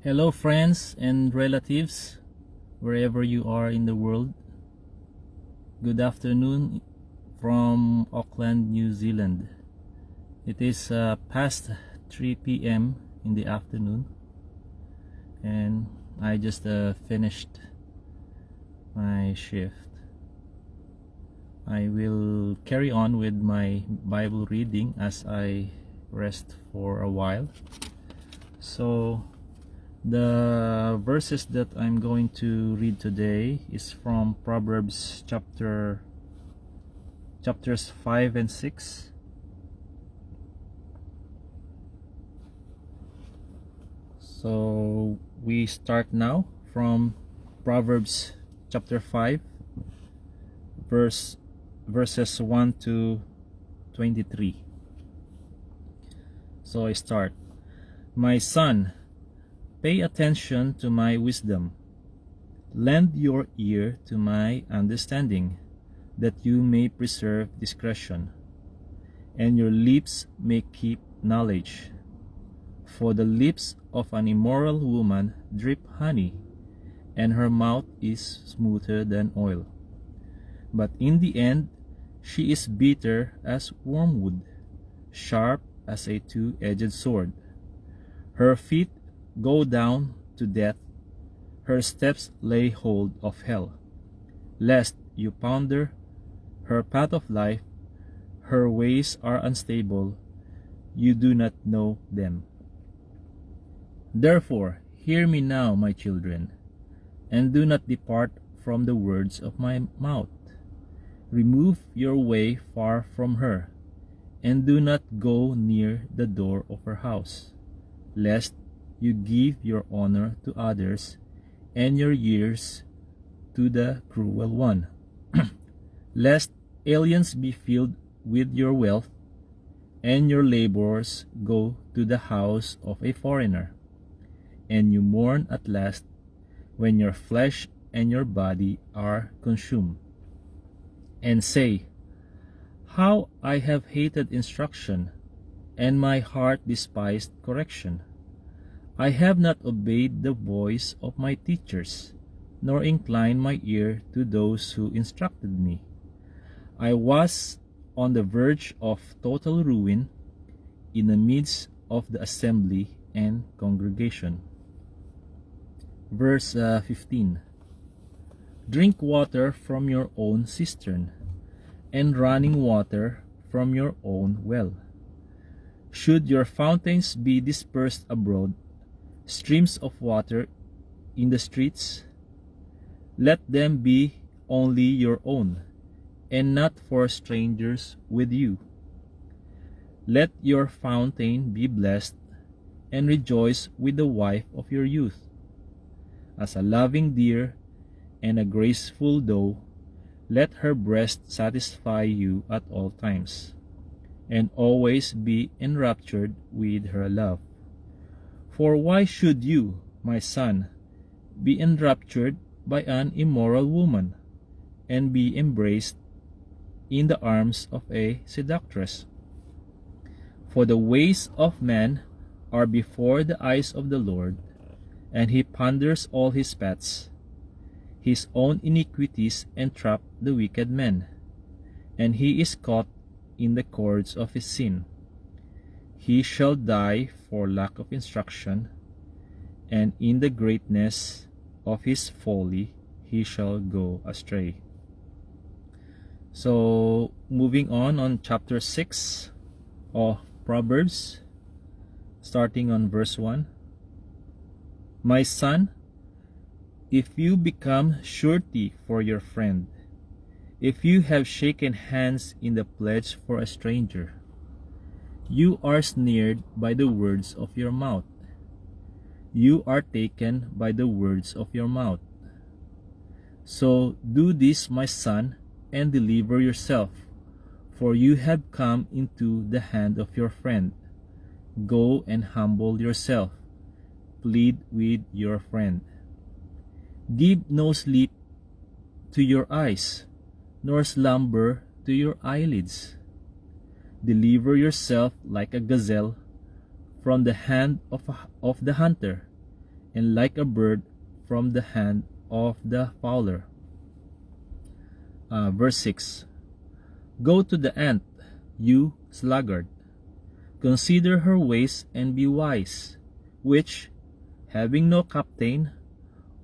Hello, friends and relatives, wherever you are in the world. Good afternoon from Auckland, New Zealand. It is past 3 p.m. in the afternoon, and I just finished my shift. I will carry on with my Bible reading as I rest for a while. So, the verses that I'm going to read today is from Proverbs chapters 5 and 6. So we start now from Proverbs chapter 5 verses 1 to 23. So I start. My son, pay attention to my wisdom. Lend your ear to my understanding, that you may preserve discretion, and your lips may keep knowledge. For the lips of an immoral woman drip honey, and her mouth is smoother than oil. But in the end she is bitter as wormwood, sharp as a two-edged sword. Her feet go down to death, her steps lay hold of hell. Lest you ponder her path of life, her ways are unstable, you do not know them. Therefore, hear me now, my children, and do not depart from the words of my mouth. Remove your way far from her, and do not go near the door of her house, lest you give your honor to others, and your years to the cruel one. Lest aliens be filled with your wealth, and your labors go to the house of a foreigner, and you mourn at last when your flesh and your body are consumed, and say, how I have hated instruction, and my heart despised correction. I have not obeyed the voice of my teachers, nor inclined my ear to those who instructed me. I was on the verge of total ruin in the midst of the assembly and congregation. Verse 15. Drink water from your own cistern, and running water from your own well. Should your fountains be dispersed abroad, streams of water in the streets, let them be only your own, and not for strangers with you. Let your fountain be blessed, and rejoice with the wife of your youth. As a loving deer and a graceful doe, let her breast satisfy you at all times, and always be enraptured with her love. For why should you, my son, be enraptured by an immoral woman, and be embraced in the arms of a seductress? For the ways of man are before the eyes of the Lord, and he ponders all his paths. His own iniquities entrap the wicked man, and he is caught in the cords of his sin. He shall die for lack of instruction, and in the greatness of his folly he shall go astray. So, moving on chapter 6 of Proverbs, starting on verse 1. My son, if you become surety for your friend, if you have shaken hands in the pledge for a stranger, you are snared by the words of your mouth. You are taken by the words of your mouth. So do this, my son, and deliver yourself, for you have come into the hand of your friend. Go and humble yourself. Plead with your friend. Give no sleep to your eyes, nor slumber to your eyelids. Deliver yourself like a gazelle from the hand of the hunter, and like a bird from the hand of the fowler. Verse 6. Go to the ant, you sluggard. Consider her ways and be wise, which, having no captain,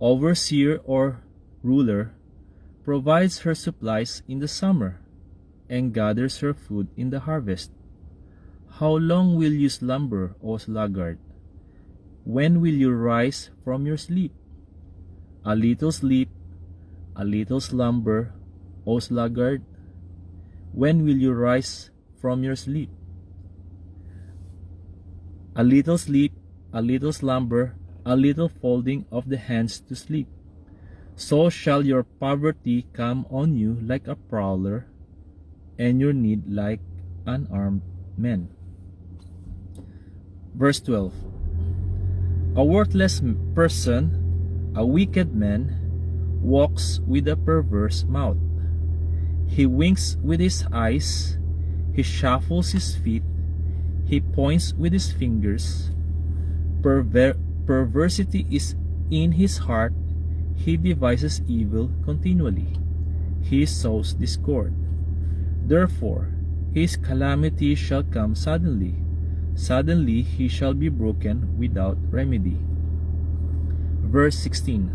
overseer, or ruler, provides her supplies in the summer, and gathers her food in the harvest. How long will you slumber, O sluggard? When will you rise from your sleep? A little sleep, a little slumber, O sluggard. When will you rise from your sleep? A little sleep, a little slumber, a little folding of the hands to sleep. So shall your poverty come on you like a prowler, and your need like an armed man. Verse 12. A worthless person, a wicked man, walks with a perverse mouth. He winks with his eyes, he shuffles his feet, he points with his fingers. Perversity is in his heart, he devises evil continually. He sows discord. Therefore, his calamity shall come suddenly. Suddenly he shall be broken without remedy. Verse 16.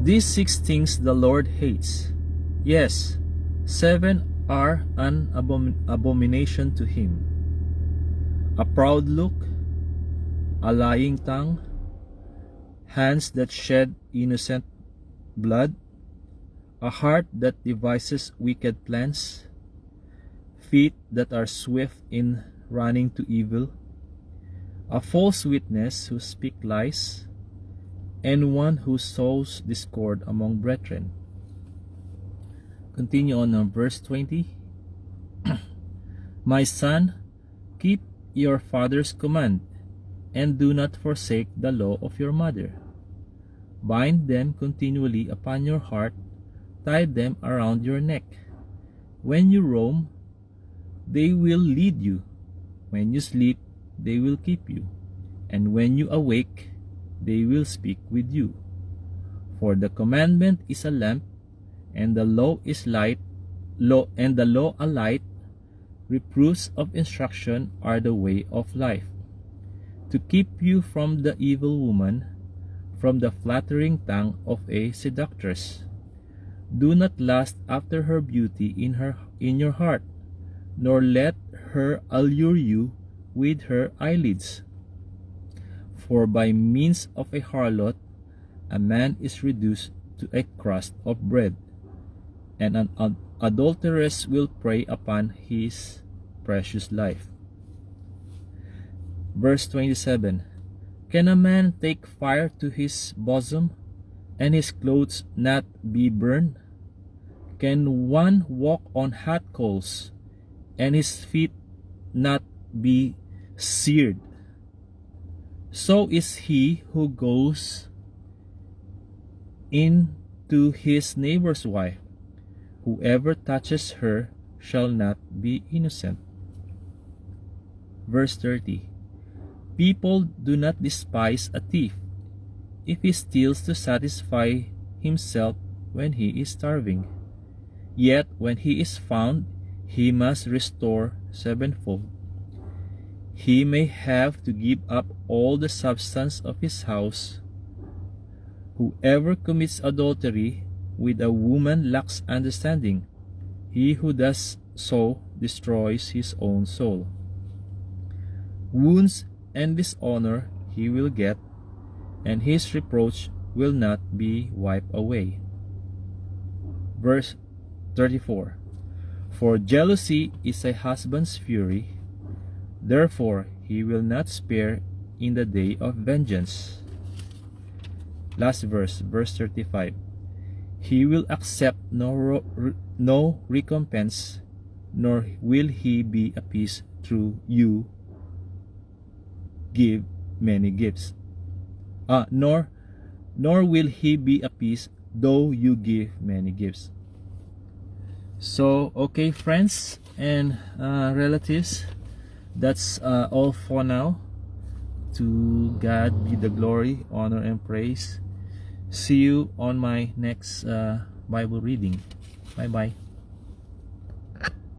These 6 things the Lord hates. Yes, 7 are an abomination to him: a proud look, a lying tongue, hands that shed innocent blood, a heart that devises wicked plans, feet that are swift in running to evil, a false witness who speaks lies, and one who sows discord among brethren. Continue on verse 20. My son, keep your father's command, and do not forsake the law of your mother. Bind them continually upon your heart, tie them around your neck. When you roam, they will lead you. When you sleep, they will keep you. And when you awake, they will speak with you. For the commandment is a lamp, and the law is light, and the law a light. Reproofs of instruction are the way of life, to keep you from the evil woman, from the flattering tongue of a seductress. Do not lust after her beauty in your heart, nor let her allure you with her eyelids. For by means of a harlot, a man is reduced to a crust of bread, and an adulteress will prey upon his precious life. Verse 27. Can a man take fire to his bosom, and his clothes not be burned? Can one walk on hot coals, and his feet not be seared? So is he who goes in to his neighbor's wife. Whoever touches her shall not be innocent. Verse 30. People do not despise a thief if he steals to satisfy himself when he is starving. Yet when he is found, he must restore sevenfold. He may have to give up all the substance of his house. Whoever commits adultery with a woman lacks understanding. He who does so destroys his own soul. Wounds and dishonor he will get, and his reproach will not be wiped away. Verse 34. For jealousy is a husband's fury, therefore he will not spare in the day of vengeance. Last verse, verse 35. He will accept no recompense, nor will he be appeased through you give many gifts. Nor will he be appeased though you give many gifts. So, okay, friends and relatives, that's all for now. To God be the glory, honor, and praise. See you on my next Bible reading. Bye bye.